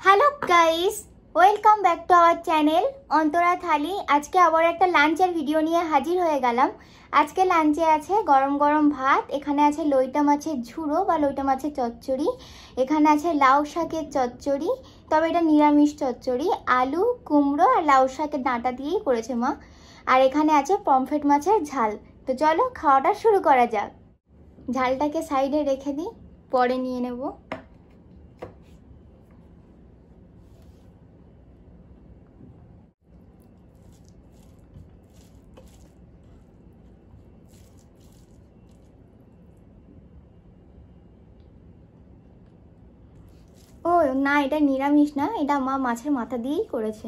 Hello guys, welcome back to our channel Antara thali. আজকে আবার একটা লাঞ্চের ভিডিও নিয়ে হাজির হয়ে গেলাম। আজকে লাঞ্চে আছে গরম গরম ভাত, এখানে আছে লইটা মাছের ঝুড়ো বা লইটা মাছের চচ্চড়ি, এখানে আছে লাউ শাকের চচ্চড়ি, তবে এটা নিরামিষ চচ্চড়ি, আলু কুমড়ো আর লাউ শাকের ডাঁটা দিয়েই করেছে মা। আর এখানে আছে পমফ্রেট মাছের ঝাল। তো চলো খাওয়াটা শুরু করা যাক। ঝালটাকে সাইডে রেখে দিই, পরে নিয়ে নেব। ও না, এটা নিরামিষ না, এটা মা মাছের মাথা দিয়েই করেছে।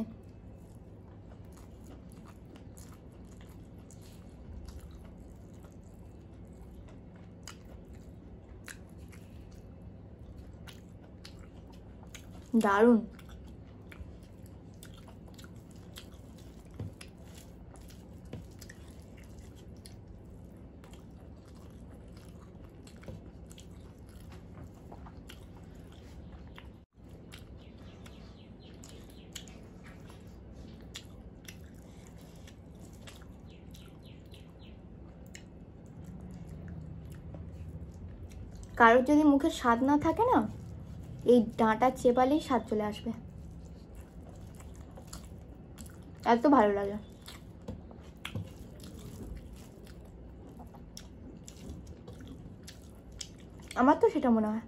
দারুণ। কারোর যদি মুখে স্বাদ না থাকে না, এই ডাঁটা চেপালেই স্বাদ চলে আসবে, এত ভালো লাগে। আমার তো সেটা মনে হয়।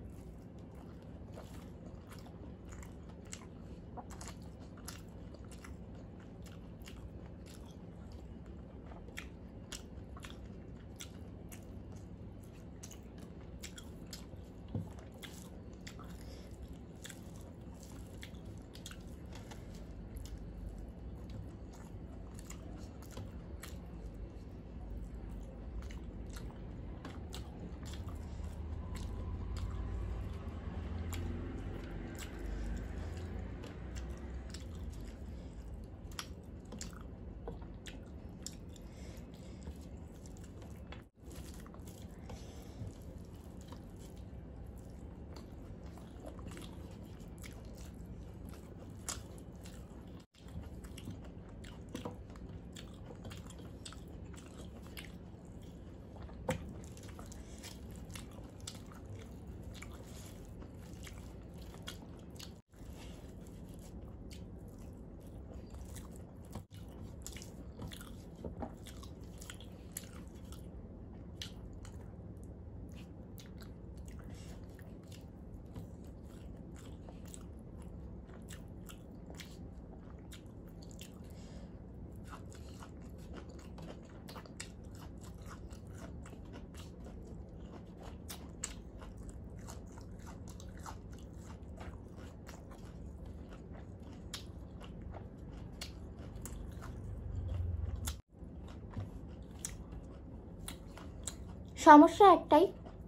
সমস্যা একটাই,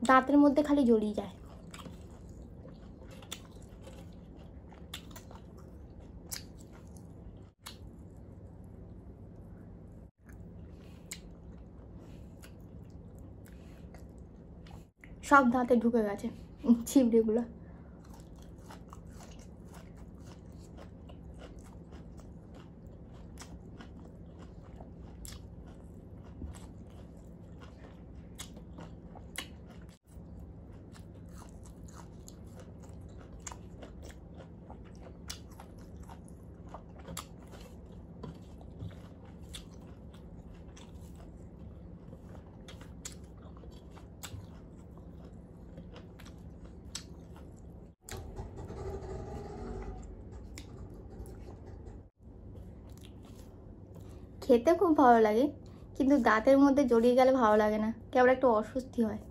দাঁতের মধ্যে খালি জড়িয়ে যায়। সব দাঁতে ঢুকে গেছে ছিবড়েগুলো। খেতে খুব ভালো লাগে, কিন্তু দাঁতের মধ্যে জড়িয়ে গেলে ভালো লাগে না, কেমন একটু অস্বস্তি হয়।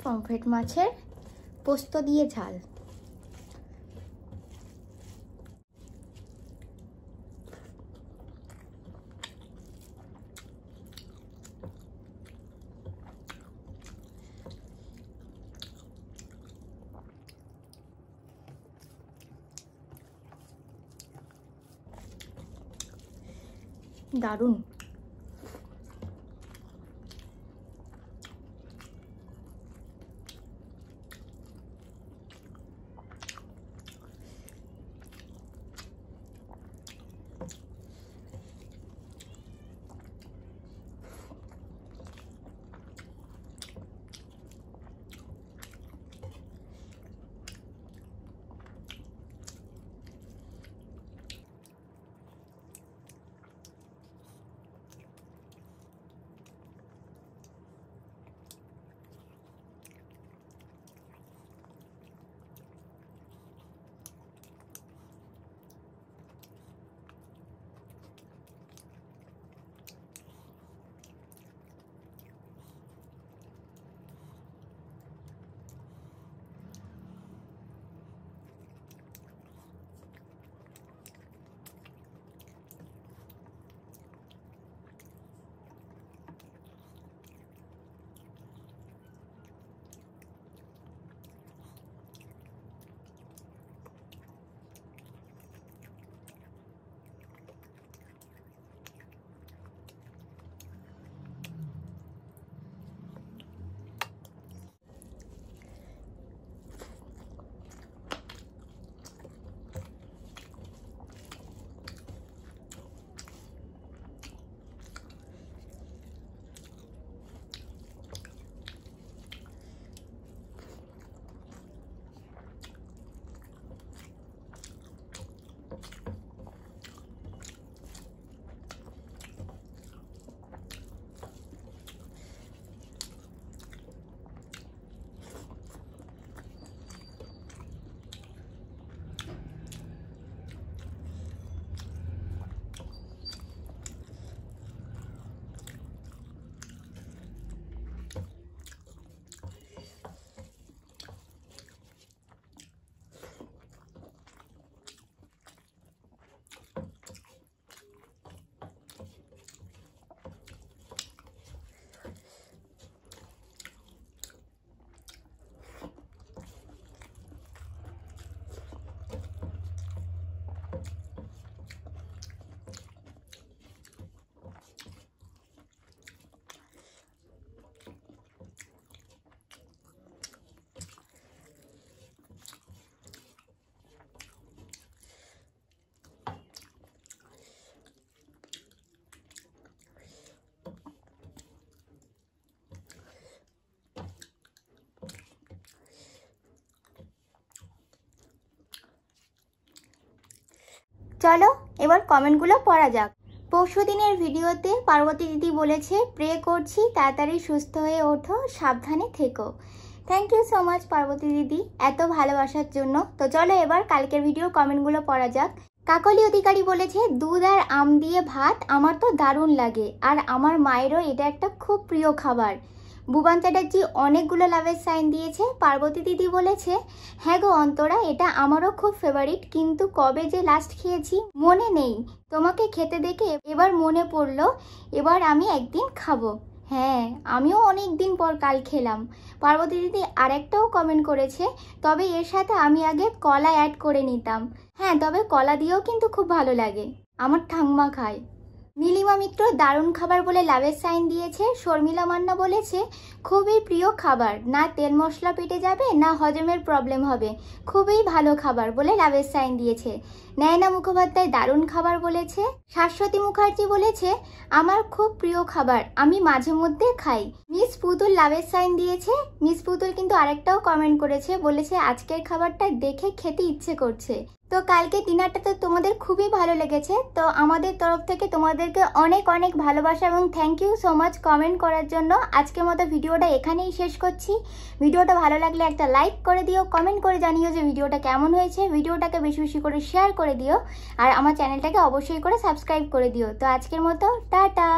পমফ্রেট মাছের পোস্ত দিয়ে ঝাল। দারুণ। চলো এবার কমেন্টগুলো পড়া যাক। পরশুদিনের ভিডিওতে পার্বতী দিদি বলেছে প্রে করছি তাড়াতাড়ি সুস্থ হয়ে ওঠো, সাবধানে থেকো। Thank you so much Parvati দিদি এত ভালোবাসার জন্য। তো চলো এবার কালকের ভিডিও কমেন্টগুলো পড়া যাক। কাকলি অধিকারী বলেছে দুধ আর আম দিয়ে ভাত আমার তো দারুণ লাগে, আর আমার মায়েরও এটা একটা খুব প্রিয় খাবার। ভুবন চ্যাটার্জি অনেকগুলো লাভের সাইন দিয়েছে। পার্বতী দিদি বলেছে হ্যাঁ গো অন্তরা, এটা আমারও খুব ফেভারিট, কিন্তু কবে যে লাস্ট খেয়েছি মনে নেই। তোমাকে খেতে দেখে এবার মনে পড়লো, এবার আমি একদিন খাবো। হ্যাঁ আমিও অনেক দিন পর কাল খেলাম। পার্বতী দিদি আরেকটাও কমেন্ট করেছে, তবে এর সাথে আমি আগে কলা অ্যাড করে নিতাম। হ্যাঁ তবে কলা দিয়েও কিন্তু খুব ভালো লাগে, আমার ঠাম্মা খায়। নীলিমা মিত্র দারুণ খাবার বলে লাভের সাইন দিয়েছে। শর্মিলা মান্না বলেছে খুবই প্রিয় খাবার, না তেল মশলা পেটে যাবে না হজমের প্রবলেম হবে, খুবই ভালো খাবার বলে লাভের সাইন দিয়েছে। নয়না মুখোপাধ্যায় দারুণ খাবার বলেছে। শাশ্বতী মুখার্জি বলেছে আমার খুব প্রিয় খাবার, আমি মাঝে মধ্যে খাই। মিস পুতুল লাভের সাইন দিয়েছে। মিস পুতুল কিন্তু আরেকটাও কমেন্ট করেছে, বলেছে আজকের খাবারটা দেখে খেতে ইচ্ছে করছে। তো কালকে ডিনারটা তো তোমাদের খুবই ভালো লেগেছে, তো আমাদের তরফ থেকে তোমাদেরকে অনেক অনেক ভালোবাসা এবং thank you so much comment করার জন্য। আজকের মতো ভিডিওটা এখানেই শেষ করছি। ভিডিওটা ভালো লাগলে একটা লাইক করে দিও, কমেন্ট করে জানিও যে ভিডিওটা কেমন হয়েছে। ভিডিওটাকে বেশি বেশি করে শেয়ার করে দিও, আর আমার চ্যানেলটাকে অবশ্যই করে সাবস্ক্রাইব করে দিও। তো আজকের মতো টাটা।